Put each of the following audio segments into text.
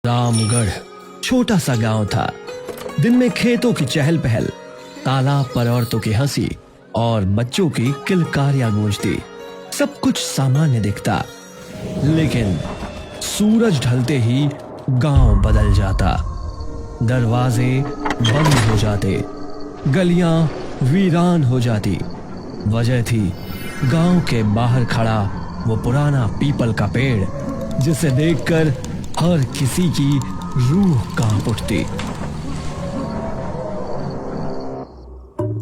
रामगढ़ छोटा सा गांव था। दिन में खेतों की चहल पहल, तालाब पर औरतों की हंसी और बच्चों की किलकारियां गूंजती। सब कुछ सामान्य दिखता, लेकिन सूरज ढलते ही गांव बदल जाता। दरवाजे बंद हो जाते, गलियां वीरान हो जाती। वजह थी गांव के बाहर खड़ा वो पुराना पीपल का पेड़, जिसे देखकर हर किसी की रूह कांप उठती।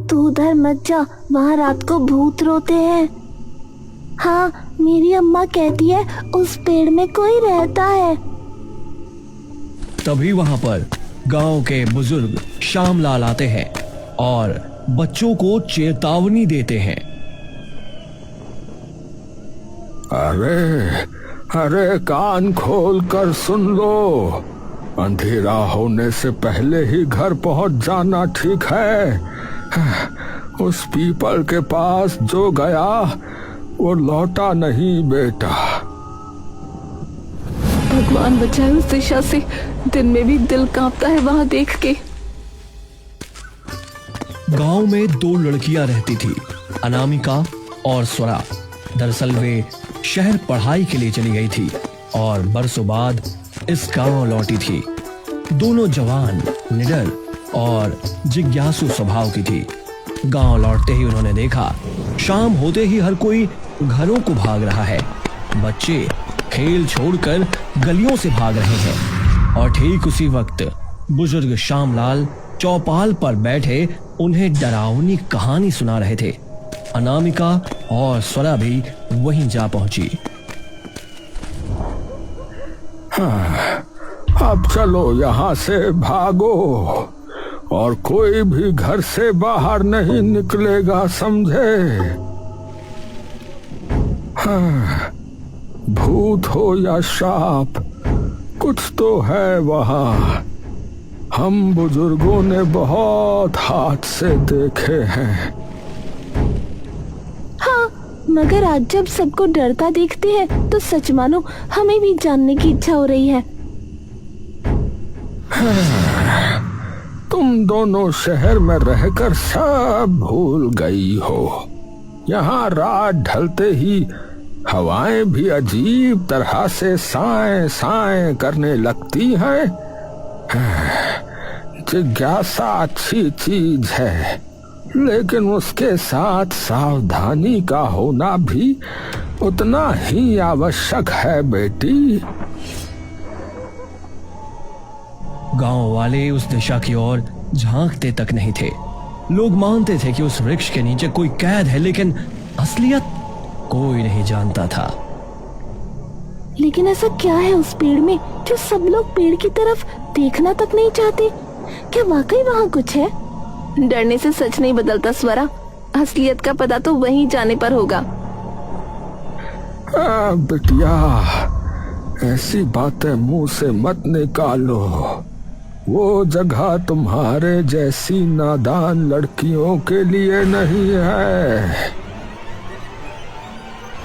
तू उधर मत जा, वहाँ रात को भूत रोते हैं। हाँ, मेरी अम्मा कहती है उस पेड़ में कोई रहता है। तभी वहां पर गांव के बुजुर्ग श्यामलाल आते हैं और बच्चों को चेतावनी देते हैं। अरे अरे, कान खोल कर सुन लो। अंधेरा होने से पहले ही घर पहुंच जाना ठीक है। उस पीपल के पास जो गया वो लौटा नहीं बेटा। भगवान बचाए उस दिशा से। दिन में भी दिल कांपता है वहां देख के। गांव में दो लड़कियां रहती थी, अनामिका और स्वरा। दरअसल वे शहर पढ़ाई के लिए चली गई थी और बरसों बाद इस गांव लौटी थी। दोनों जवान, निडर और जिज्ञासु स्वभाव की थी। गांव लौटते ही उन्होंने देखा, शाम होते ही हर कोई घरों को भाग रहा है। बच्चे खेल छोड़कर गलियों से भाग रहे हैं और ठीक उसी वक्त बुजुर्ग श्यामलाल चौपाल पर बैठे उन्हें डरावनी कहानी सुना रहे थे। अनामिका और स्वरा भी वहीं जा पहुंची। हाँ, अब चलो यहाँ से भागो और कोई भी घर से बाहर नहीं निकलेगा, समझे? हाँ, भूत हो या श्राप, कुछ तो है वहाँ। हम बुजुर्गों ने बहुत हाथ से देखे हैं। मगर आज जब सबको डरता देखते हैं तो सच मानो हमें भी जानने की इच्छा हो रही है। तुम दोनों शहर में रहकर सब भूल गई हो। यहाँ रात ढलते ही हवाएं भी अजीब तरह से साएं साएं करने लगती हैं। जिज्ञासा अच्छी चीज है, लेकिन उसके साथ सावधानी का होना भी उतना ही आवश्यक है बेटी। गांव वाले उस दिशा की ओर झांकते तक नहीं थे। लोग मानते थे कि उस वृक्ष के नीचे कोई कैद है, लेकिन असलियत कोई नहीं जानता था। लेकिन ऐसा क्या है उस पेड़ में जो सब लोग पेड़ की तरफ देखना तक नहीं चाहते? क्या वाकई वहाँ कुछ है? डरने से सच नहीं बदलता स्वरा। असलियत का पता तो वहीं जाने पर होगा। बिटिया, ऐसी बातें मुंह से मत निकालो। वो जगह तुम्हारे जैसी नादान लड़कियों के लिए नहीं है।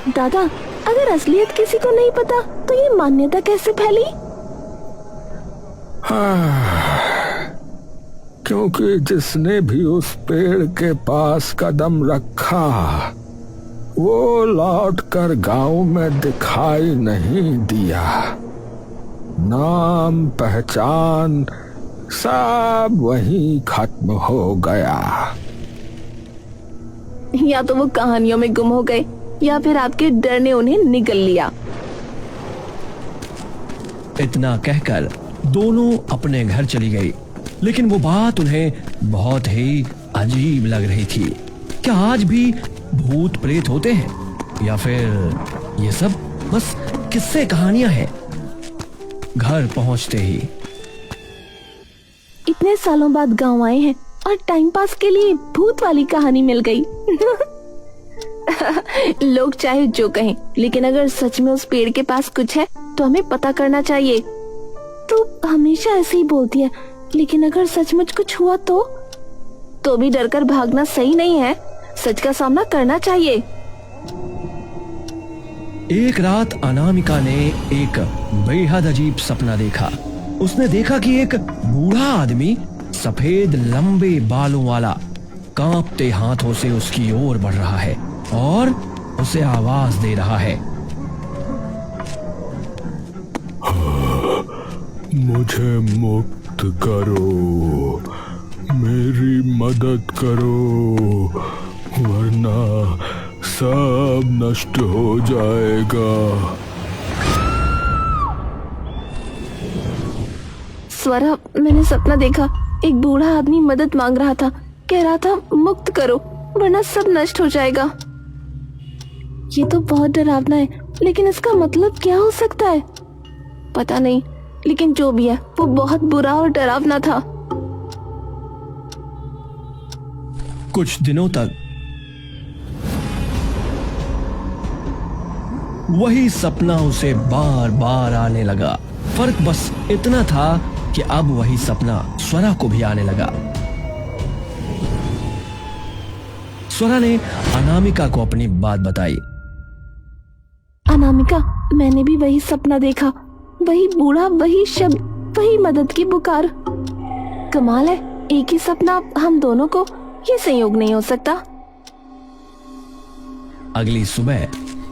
दादा, अगर असलियत किसी को नहीं पता तो ये मान्यता कैसे फैली? क्योंकि जिसने भी उस पेड़ के पास कदम रखा वो लौटकर गांव में दिखाई नहीं दिया। नाम पहचान सब वहीं खत्म हो गया। या तो वो कहानियों में गुम हो गए या फिर आपके डर ने उन्हें निगल लिया। इतना कहकर दोनों अपने घर चली गई, लेकिन वो बात उन्हें बहुत ही अजीब लग रही थी। क्या आज भी भूत प्रेत होते हैं या फिर ये सब बस किस्से कहानियां हैं? घर पहुंचते ही इतने सालों बाद गांव आए हैं और टाइम पास के लिए भूत वाली कहानी मिल गई। लोग चाहे जो कहें, लेकिन अगर सच में उस पेड़ के पास कुछ है तो हमें पता करना चाहिए। तू हमेशा ऐसे ही बोलती है, लेकिन अगर सचमुच कुछ हुआ तो भी डरकर भागना सही नहीं है। सच का सामना करना चाहिए। एक रात अनामिका ने एक बेहद अजीब सपना देखा। उसने देखा कि एक बूढ़ा आदमी सफेद लंबे बालों वाला कांपते हाथों से उसकी ओर बढ़ रहा है और उसे आवाज दे रहा है। मुझे मुक्त करो, मेरी मदद करो, वरना सब नष्ट हो जाएगा। स्वरा, मैंने सपना देखा, एक बूढ़ा आदमी मदद मांग रहा था, कह रहा था मुक्त करो वरना सब नष्ट हो जाएगा। ये तो बहुत डरावना है, लेकिन इसका मतलब क्या हो सकता है? पता नहीं, लेकिन जो भी है वो बहुत बुरा और डरावना था। कुछ दिनों तक वही सपना उसे बार बार आने लगा। फर्क बस इतना था कि अब वही सपना स्वरा को भी आने लगा। स्वरा ने अनामिका को अपनी बात बताई। अनामिका, मैंने भी वही सपना देखा, वही बूढ़ा, वही शब्द, वही मदद की पुकार। कमाल है, एक ही सपना हम दोनों को, ये संयोग नहीं हो सकता। अगली सुबह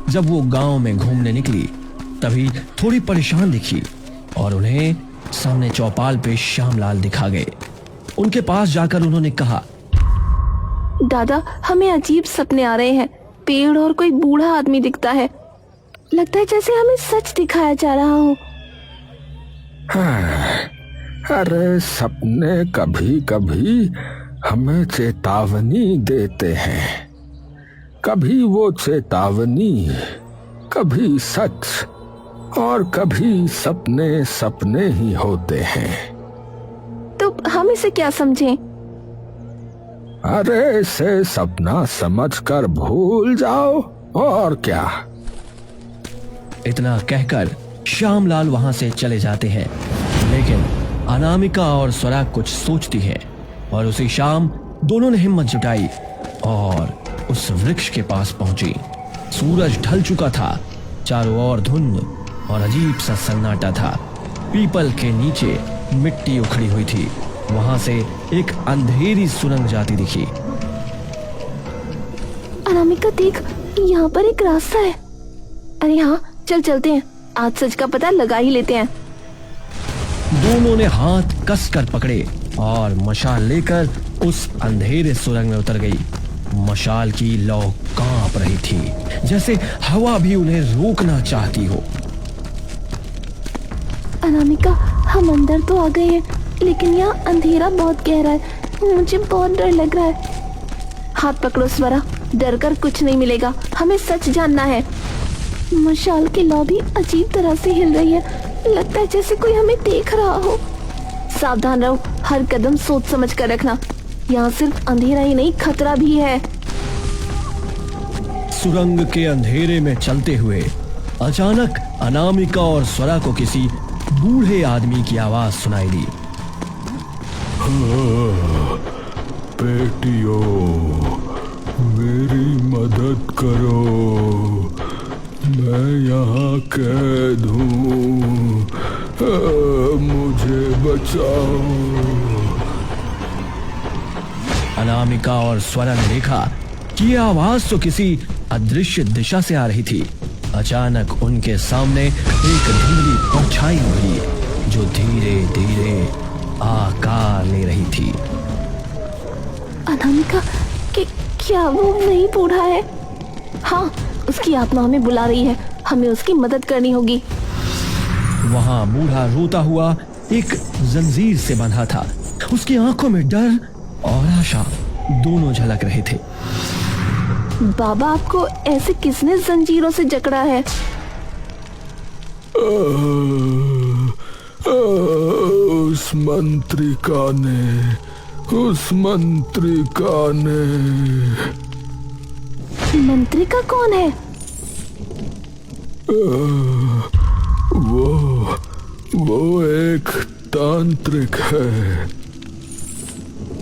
जब वो गांव में घूमने निकली तभी थोड़ी परेशान दिखी और उन्हें सामने चौपाल पे श्यामलाल दिखा गए। उनके पास जाकर उन्होंने कहा, दादा, हमें अजीब सपने आ रहे हैं। पेड़ और कोई बूढ़ा आदमी दिखता है। लगता है जैसे हमें सच दिखाया जा रहा हो। अरे सपने कभी कभी हमें चेतावनी देते हैं, कभी वो चेतावनी, कभी सच और कभी सपने सपने ही होते हैं। तो हम इसे क्या समझें? अरे इसे सपना समझकर भूल जाओ, और क्या। इतना कहकर श्यामलाल वहां से चले जाते हैं, लेकिन अनामिका और स्वरा कुछ सोचती है और उसी शाम दोनों ने हिम्मत जुटाई और उस वृक्ष के पास पहुंची। सूरज ढल चुका था, चारों ओर धुंध और अजीब सा सन्नाटा था। पीपल के नीचे मिट्टी उखड़ी हुई थी, वहां से एक अंधेरी सुरंग जाती दिखी। अनामिका देख, यहाँ पर एक रास्ता है। अरे हाँ, चल चलते हैं, आज सच का पता लगा ही लेते हैं। दोनों ने हाथ कसकर पकड़े और मशाल लेकर उस अंधेरे सुरंग में उतर गई। मशाल की लौ कांप रही थी, जैसे हवा भी उन्हें रोकना चाहती हो। अनामिका, हम अंदर तो आ गए हैं, लेकिन यहाँ अंधेरा बहुत गहरा है, मुझे बहुत डर लग रहा है। हाथ पकड़ो स्वरा, डर कर कुछ नहीं मिलेगा, हमें सच जानना है। मशाल की लौ भी अजीब तरह से हिल रही है, लगता है जैसे कोई हमें देख रहा हो। सावधान रहो, हर कदम सोच समझ कर रखना। यहाँ सिर्फ अंधेरा ही नहीं, खतरा भी है। सुरंग के अंधेरे में चलते हुए अचानक अनामिका और स्वरा को किसी बूढ़े आदमी की आवाज सुनाई दी। बेटियों, मेरी मदद करो, मैं यहाँ कैद हूँ, मुझे बचाओ। अनामिका और स्वरा ने देखा कि ये आवाज तो किसी अदृश्य दिशा से आ रही थी। अचानक उनके सामने एक धुंधली परछाई उभरी जो धीरे धीरे आकार ले रही थी। अनामिका, क्या वो वही बूढ़ा है? हाँ, उसकी आत्मा हमें बुला रही है, हमें उसकी मदद करनी होगी। वहां बूढ़ा रोता हुआ एक जंजीर से बंधा था। उसकी आंखों में डर और आशा दोनों झलक रहे थे। बाबा, आपको ऐसे किसने जंजीरों से जकड़ा है? उस मंत्रिका ने। मंत्रिका कौन है? वो एक तांत्रिक है।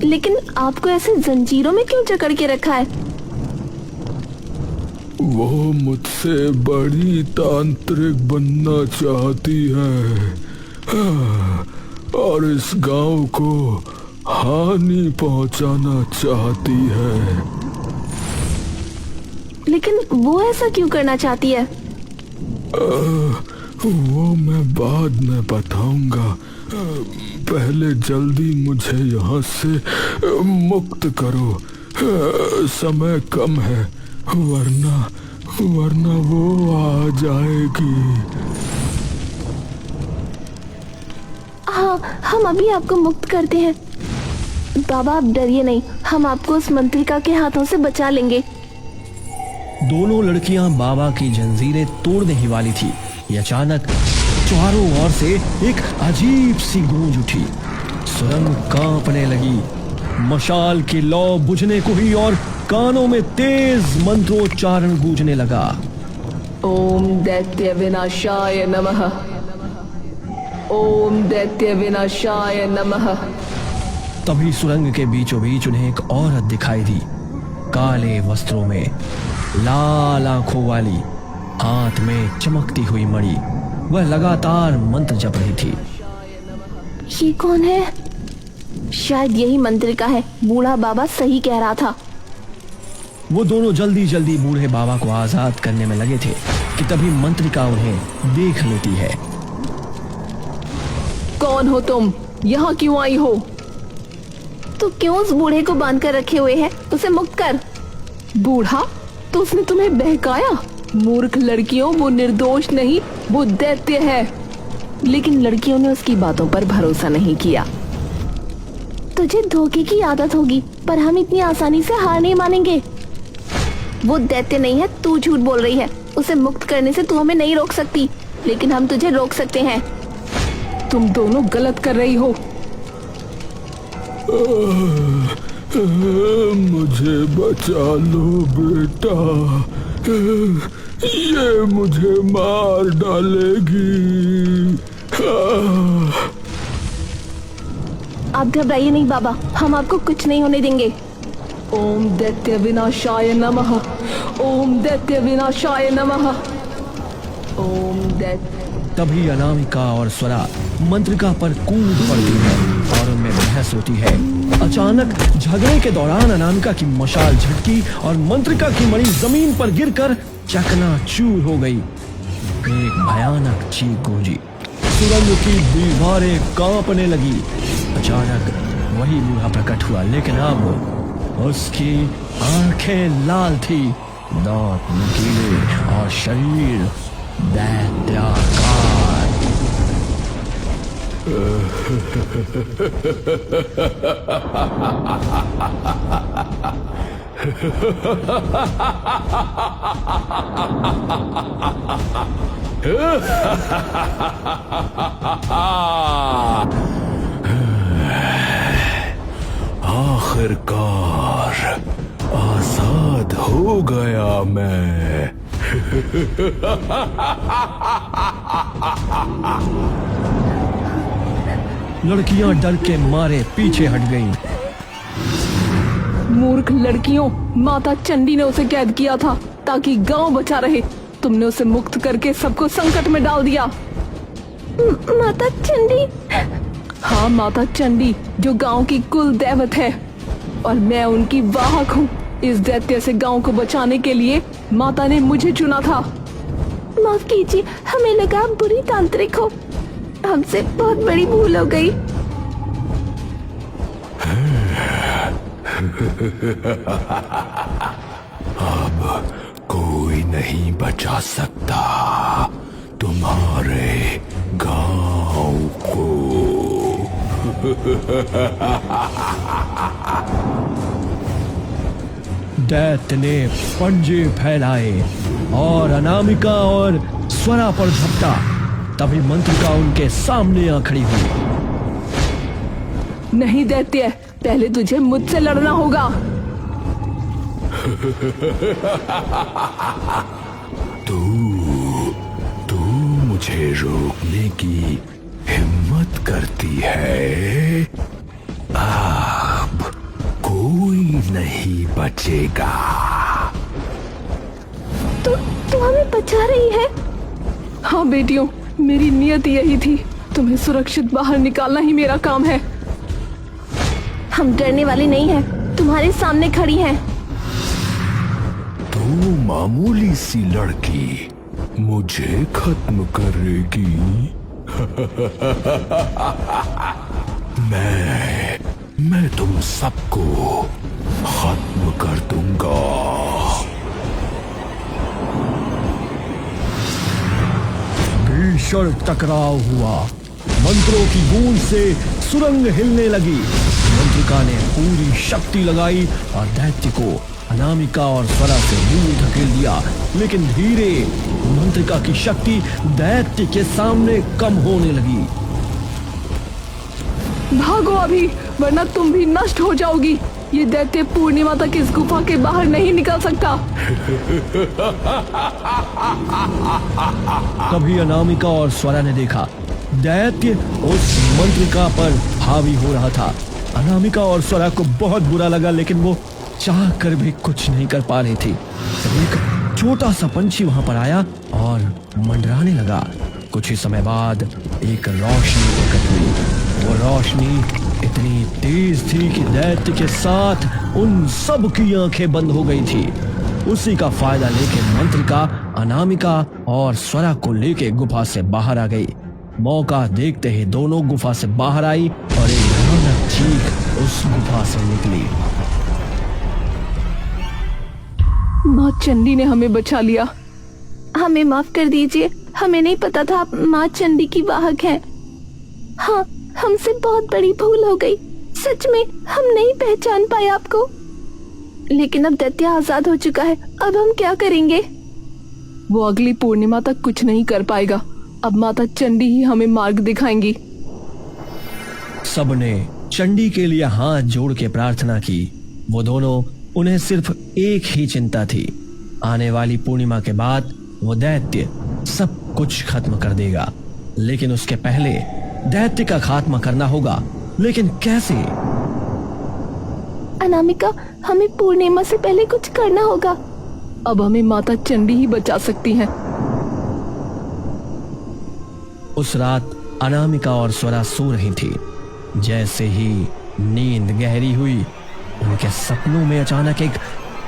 लेकिन आपको ऐसे जंजीरों में क्यों जकड़ के रखा है? वो मुझसे बड़ी तांत्रिक बनना चाहती है। और इस गांव को हानि पहुंचाना चाहती है। लेकिन वो ऐसा क्यों करना चाहती है? वो मैं बाद में बताऊंगा। पहले जल्दी मुझे यहाँ से मुक्त करो। समय कम है, वरना वो आ जाएगी। हाँ, हम अभी आपको मुक्त करते हैं। बाबा आप डरिए नहीं, हम आपको उस मंत्रिका के हाथों से बचा लेंगे। दोनों लड़कियां बाबा की जंजीरें तोड़ने ही वाली थी कि अचानक चारों ओर से एक अजीब सी गूंज उठी। सुरंग कांपने लगी, मशाल की लौ बुझने को ही और कानों में तेज मंत्रोच्चारण गूंजने लगा। ओम दैत्य विनाशाय नमः। ओम दैत्य विनाशाय नमः। तभी सुरंग के बीचों बीच उन्हें एक औरत दिखाई दी, काले वस्त्रों में, लाल आंखों वाली, हाथ में चमकती हुई मणि। वह लगातार मंत्र जप रही थी। ये कौन है? शायद यही मंत्रिका है, बूढ़ा बाबा सही कह रहा था। वो दोनों जल्दी जल्दी बूढ़े बाबा को आजाद करने में लगे थे कि तभी मंत्रिका उन्हें देख लेती है। कौन हो तुम? यहाँ क्यों आई हो? तो क्यों उस बूढ़े को बांध कर रखे हुए है? उसे मुक्त कर। बूढ़ा? तो उसने तुम्हें बहकाया? मूर्ख लड़कियों, वो निर्दोष नहीं, वो दैत्य है। लेकिन लड़कियों ने उसकी बातों पर भरोसा नहीं किया। तुझे धोखे की आदत होगी, पर हम इतनी आसानी से हार नहीं मानेंगे। वो दैत्य नहीं है, तू झूठ बोल रही है। उसे मुक्त करने से तू हमें नहीं रोक सकती, लेकिन हम तुझे रोक सकते हैं। तुम दोनों गलत कर रही हो। मुझे बचा लो बेटा, ये मुझे मार डालेगी। आप घबराइए नहीं बाबा, हम आपको कुछ नहीं होने देंगे। ओम दैत्य विनाशाय नमः। ओम दैत्य विनाशाय नमः। ओम दैत्य। तभी अनामिका और स्वरा मंत्रिका पर कूद पड़ती है और उनमें बहस होती है। अचानक झगड़े के दौरान अनामिका की मशाल झटकी और मंत्रिका की मणि जमीन पर गिरकर चकनाचूर हो गई। एक भयानक चीख गूंजी, सुरंग की दीवारें कांपने लगी। अचानक वही बूढ़ा प्रकट हुआ, लेकिन अब उसकी आंखें लाल थी, दांत नुकीले और शरीर दैत्याकार। आखिरकार आजाद हो गया मैं। लड़कियां डर के मारे पीछे हट गईं। मूर्ख लड़कियों, माता चंडी ने उसे कैद किया था ताकि गांव बचा रहे। तुमने उसे मुक्त करके सबको संकट में डाल दिया। माता चंडी? हाँ, माता चंडी, जो गांव की कुल दैवत है, और मैं उनकी वाहक हूँ। इस दैत्य से गांव को बचाने के लिए माता ने मुझे चुना था। माफ कीजिए, हमें लगा आप बुरी तांत्रिक हो। हमसे बहुत बड़ी भूल हो गई। अब कोई नहीं बचा सकता तुम्हारे गांव को। दैत्य ने पंजे फैलाए और अनामिका और स्वरा पर झपटा। तभी मंत्रिका उनके सामने आ खड़ी हुई। नहीं दैत्य, पहले तुझे मुझसे लड़ना होगा। तू मुझे रोकने की हिम्मत करती है। अब कोई नहीं बचेगा। तू हमें बचा रही है? हाँ बेटियों, मेरी नियत यही थी। तुम्हें सुरक्षित बाहर निकालना ही मेरा काम है। हम डरने वाले नहीं हैं, तुम्हारे सामने खड़ी हैं। तू मामूली सी लड़की मुझे खत्म करेगी? मैं तुम सबको खत्म कर दूंगा। भीषण टकराव हुआ। मंत्रों की गूंज से सुरंग हिलने लगी। मंत्रिका ने पूरी शक्ति लगाई और दैत्य को अनामिका और स्वरा से दूर धकेल दिया, लेकिन धीरे मंत्रिका की शक्ति दैत्य के सामने कम होने लगी। भागो अभी, वरना तुम भी नष्ट हो जाओगी। ये दैत्य पूर्णिमा तक इस गुफा के बाहर नहीं निकल सकता। तभी अनामिका और स्वरा ने देखा दैत्य उस मंत्रिका पर हावी हो रहा था। अनामिका और स्वरा को बहुत बुरा लगा, लेकिन वो चाह कर भी कुछ नहीं कर पा रही थी। एक छोटा सा पंछी वहां पर आया और मंडराने लगा। कुछ ही समय बाद एक रोशनी प्रकट हुई। वो रोशनी इतनी तेज थी कि दैत्य के साथ उन सब की आंखें बंद हो गई थी। उसी का फायदा लेके मंत्रिका अनामिका और स्वरा को लेके गुफा से बाहर आ गई। मौका देखते ही दोनों गुफा से बाहर आई और एक भयानक चीख उस गुफा से निकली। माँ चंडी ने हमें बचा लिया। हमें माफ कर दीजिए, हमें नहीं पता था आप माँ चंडी की वाहक हैं। हाँ, हमसे बहुत बड़ी भूल हो गई। सच में हम नहीं पहचान पाए आपको। लेकिन अब दैत्य आजाद हो चुका है, अब हम क्या करेंगे? वो अगली पूर्णिमा तक कुछ नहीं कर पाएगा। अब माता चंडी ही हमें मार्ग दिखाएंगी। सबने चंडी के लिए हाथ जोड़ के प्रार्थना की। वो दोनों, उन्हें सिर्फ एक ही चिंता थी, आने वाली पूर्णिमा के बाद वो दैत्य सब कुछ खत्म कर देगा। लेकिन उसके पहले दैत्य का खात्मा करना होगा। लेकिन कैसे? अनामिका, हमें पूर्णिमा से पहले कुछ करना होगा। अब हमें माता चंडी ही बचा सकती हैं। उस रात अनामिका और स्वरा सो रही थी। जैसे ही नींद गहरी हुई, उनके सपनों में अचानक एक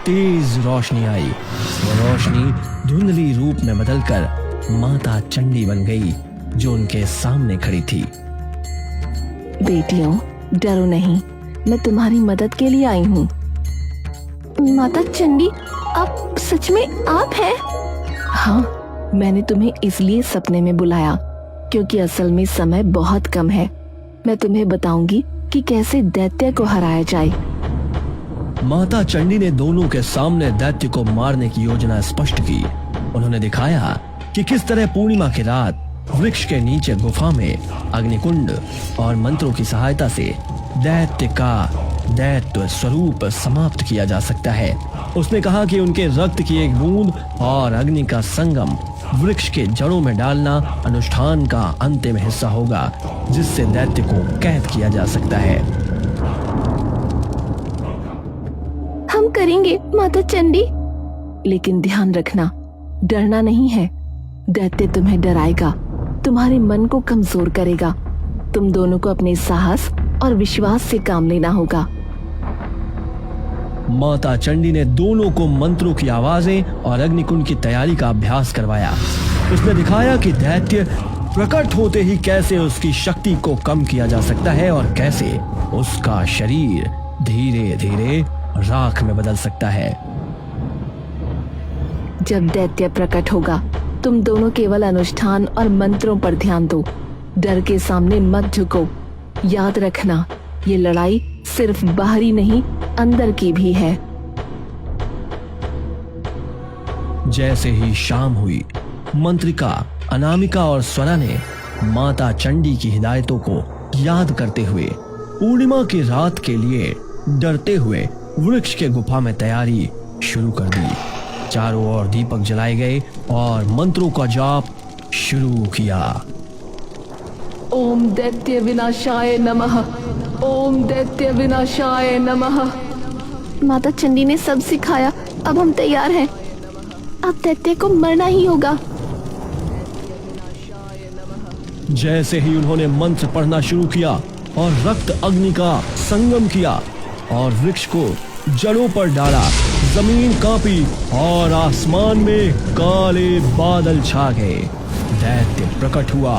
तेज रोशनी आई। वो रोशनी धुंधली रूप में बदलकर माता चंडी बन गई, जो उनके सामने खड़ी थी। बेटियों, डरो नहीं, मैं तुम्हारी मदद के लिए आई हूँ। माता चंडी, आप सच में आप हैं? हाँ, मैंने तुम्हें इसलिए सपने में बुलाया क्योंकि असल में समय बहुत कम है। मैं तुम्हें बताऊंगी कि कैसे दैत्य को हराया जाए। माता चंडी ने दोनों के सामने दैत्य को मारने की योजना स्पष्ट की। उन्होंने दिखाया कि किस तरह पूर्णिमा की रात वृक्ष के नीचे गुफा में अग्निकुंड और मंत्रों की सहायता से दैत्य का दैत्य स्वरूप समाप्त किया जा सकता है। उसने कहा कि उनके रक्त की एक बूंद और अग्नि का संगम वृक्ष के जड़ों में डालना अनुष्ठान का अंतिम हिस्सा होगा, जिससे दैत्य को कैद किया जा सकता है। हम करेंगे माता चंडी, लेकिन ध्यान रखना, डरना नहीं है। दैत्य तुम्हें डराएगा, तुम्हारे मन को कमजोर करेगा। तुम दोनों को अपने साहस और विश्वास से काम लेना होगा। माता चंडी ने दोनों को मंत्रों की आवाजें और अग्निकुंड की तैयारी का अभ्यास करवाया। उसने दिखाया कि दैत्य प्रकट होते ही कैसे उसकी शक्ति को कम किया जा सकता है और कैसे उसका शरीर धीरे धीरे राख में बदल सकता है। जब दैत्य प्रकट होगा, तुम दोनों केवल अनुष्ठान और मंत्रों पर ध्यान दो। डर के सामने मत झुको। याद रखना, ये लड़ाई सिर्फ बाहरी नहीं, अंदर की भी है। जैसे ही शाम हुई, मंत्रिका अनामिका और स्वरा ने माता चंडी की हिदायतों को याद करते हुए पूर्णिमा की रात के लिए डरते हुए वृक्ष के गुफा में तैयारी शुरू कर दी। चारों ओर दीपक जलाए गए और मंत्रों का जाप शुरू किया। ओम दैत्य विनाशाय नमः, ओम दैत्य विनाशाय नमः। माता चंडी ने सब सिखाया, अब हम तैयार हैं। अब दैत्य को मरना ही होगा। जैसे ही उन्होंने मंत्र पढ़ना शुरू किया और रक्त अग्नि का संगम किया और वृक्ष को जड़ों पर डाला, जमीन कांपी और आसमान में काले बादल छा गए। दैत्य प्रकट हुआ,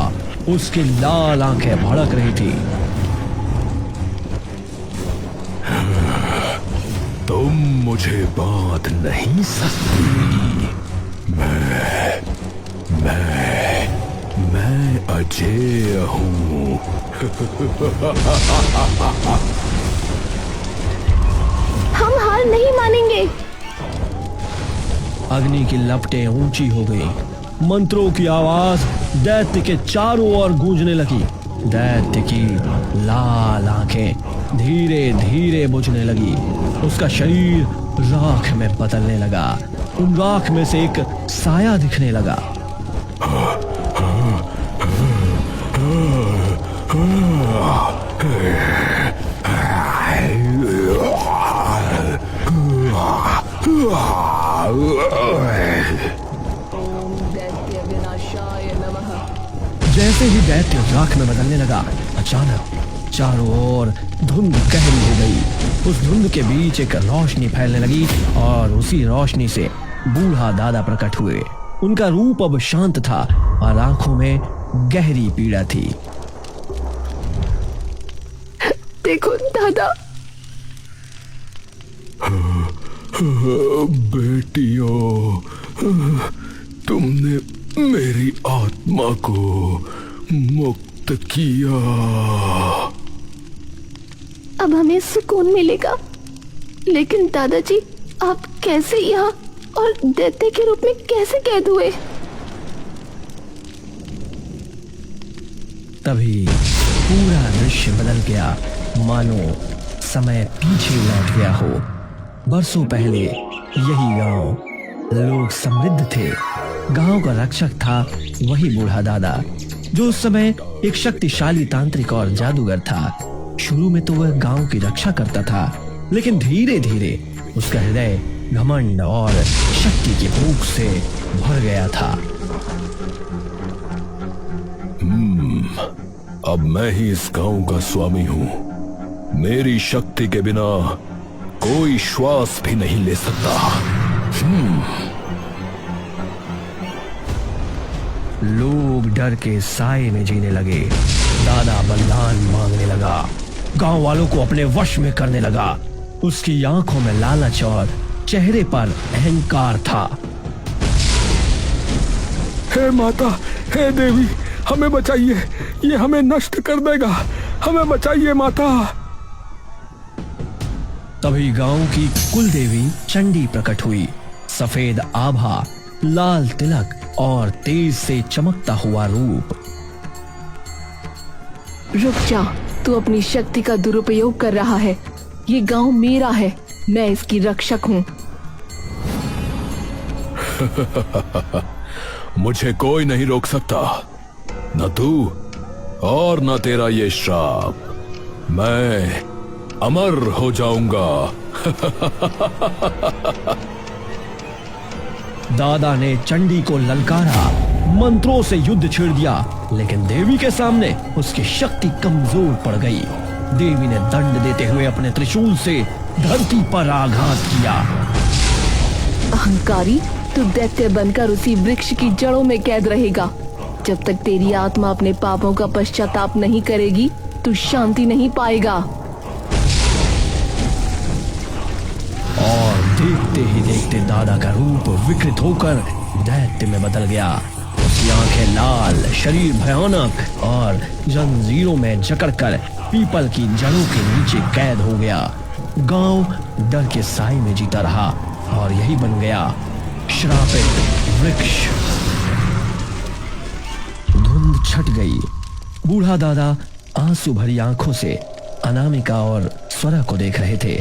उसकी लाल आंखें भड़क रही थी। तुम मुझे बांध नहीं सकती। मैं अजेय हूं। हम हार नहीं मानेंगे। अग्नि की लपटें ऊंची हो गई, मंत्रों की आवाज दैत्य के चारों ओर गूंजने लगी। दैत्य की लाल आंखें धीरे धीरे बुझने लगी, उसका शरीर राख में बदलने लगा। उन राख में से एक साया दिखने लगा। जैसे ही दैत्य राख में बदलने लगा, अचानक चारों ओर धुंध गहरी हो गई। उस धुंध के बीच एक रोशनी फैलने लगी और उसी रोशनी से बूढ़ा दादा प्रकट हुए। उनका रूप अब शांत था और आंखों में गहरी पीड़ा थी। देखो दादा। बेटियों, तुमने मेरी आत्मा को मुक्त किया। अब हमें सुकून मिलेगा। लेकिन दादाजी, आप कैसे यहाँ और दैत्य के रूप में कैसे कैद हुए? तभी पूरा दृश्य बदल गया, मानो समय पीछे लौट गया हो। बरसों पहले यही गांव, लोग समृद्ध थे। गांव का रक्षक था वही बूढ़ा दादा, जो उस समय एक शक्तिशाली तांत्रिक और जादूगर था। शुरू में तो वह गांव की रक्षा करता था, लेकिन धीरे धीरे उसका हृदय घमंड और शक्ति की भूख से भर गया था। अब मैं ही इस गांव का स्वामी हूँ। मेरी शक्ति के बिना कोई श्वास भी नहीं ले सकता। लोग डर के साए में जीने लगे। दादा बलिदान मांगने लगा, गांव वालों को अपने वश में करने लगा। उसकी आंखों में लालच और चेहरे पर अहंकार था। हे माता, हे देवी, हमें बचाइए, ये हमें नष्ट कर देगा। हमें बचाइए माता। तभी गांव की कुल देवी चंडी प्रकट हुई। सफेद आभा, लाल तिलक और तेज से चमकता हुआ रूप। रुक जा, तू अपनी शक्ति का दुरुपयोग कर रहा है। ये गांव मेरा है, मैं इसकी रक्षक हूँ। मुझे कोई नहीं रोक सकता, न तू और न तेरा ये श्राप। मैं अमर हो जाऊंगा। दादा ने चंडी को ललकारा, मंत्रों से युद्ध छेड़ दिया, लेकिन देवी के सामने उसकी शक्ति कमजोर पड़ गई। देवी ने दंड देते हुए अपने त्रिशूल से धरती पर आघात किया। अहंकारी, तू दैत्य बनकर उसी वृक्ष की जड़ों में कैद रहेगा। जब तक तेरी आत्मा अपने पापों का पश्चाताप नहीं करेगी, तू शांति नहीं पाएगा। और देखते ही देखते दादा का रूप विकृत होकर दैत्य में बदल गया। उसकी आंखें लाल, शरीर भयानक और जंजीरों में जकड़कर पीपल की जड़ों के नीचे कैद हो गया। गांव डर के साए में जीता रहा और यही बन गया श्रापित वृक्ष। धुंध छट गई। बूढ़ा दादा आंसू भरी आंखों से अनामिका और स्वरा को देख रहे थे।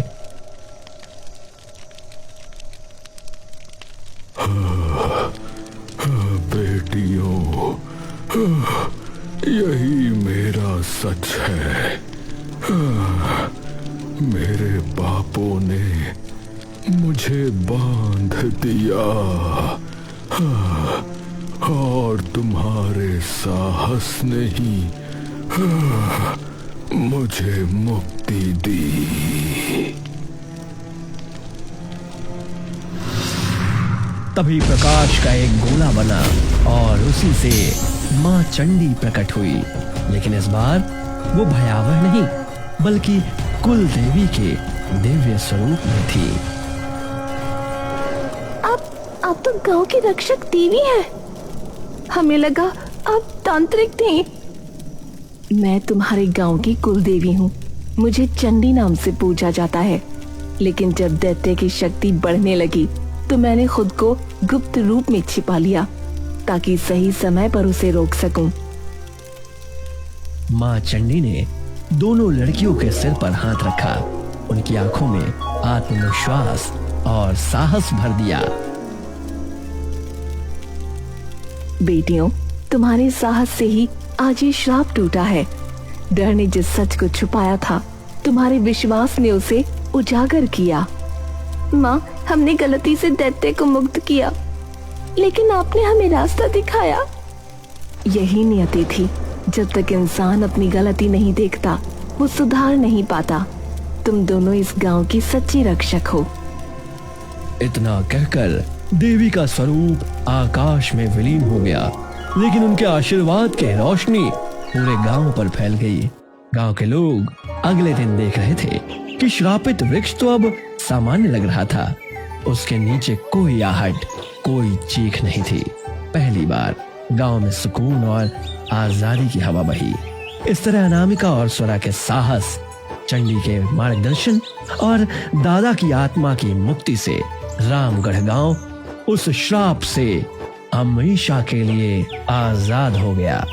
बेटियों, यही मेरा सच है। मेरे बापों ने मुझे बांध दिया और तुम्हारे साहस ने ही मुझे मुक्ति दी। तभी प्रकाश का एक गोला बना और उसी से माँ चंडी प्रकट हुई, लेकिन इस बार वो भयावह नहीं बल्कि कुल देवी के दिव्य स्वरूप में थी। आप तो गांव की रक्षक देवी हैं। हमें लगा आप तांत्रिक थी। मैं तुम्हारे गांव की कुल देवी हूँ। मुझे चंडी नाम से पूजा जाता है, लेकिन जब दैत्य की शक्ति बढ़ने लगी तो मैंने खुद को गुप्त रूप में छिपा लिया ताकि सही समय पर उसे रोक सकूं। माँ चंडी ने दोनों लड़कियों के सिर पर हाथ रखा, उनकी आंखों में आत्मविश्वास और साहस भर दिया। बेटियों, तुम्हारे साहस से ही आज ये श्राप टूटा है। डर ने जिस सच को छुपाया था, तुम्हारे विश्वास ने उसे उजागर किया। माँ, हमने गलती से दैत्य को मुक्त किया, लेकिन आपने हमें रास्ता दिखाया। यही नियति थी। जब तक इंसान अपनी गलती नहीं देखता, वो सुधार नहीं पाता। तुम दोनों इस गांव की सच्ची रक्षक हो। इतना कहकर देवी का स्वरूप आकाश में विलीन हो गया, लेकिन उनके आशीर्वाद की रोशनी पूरे गांव पर फैल गई। गांव के लोग अगले दिन देख रहे थे कि श्रापित वृक्ष तो अब सामान्य लग रहा था। उसके नीचे कोई आहट, कोई चीख नहीं थी। पहली बार गांव में सुकून और आजादी की हवा बही। इस तरह अनामिका और स्वरा के साहस, चंडी के मार्गदर्शन और दादा की आत्मा की मुक्ति से रामगढ़ गांव उस श्राप से हमेशा के लिए आजाद हो गया।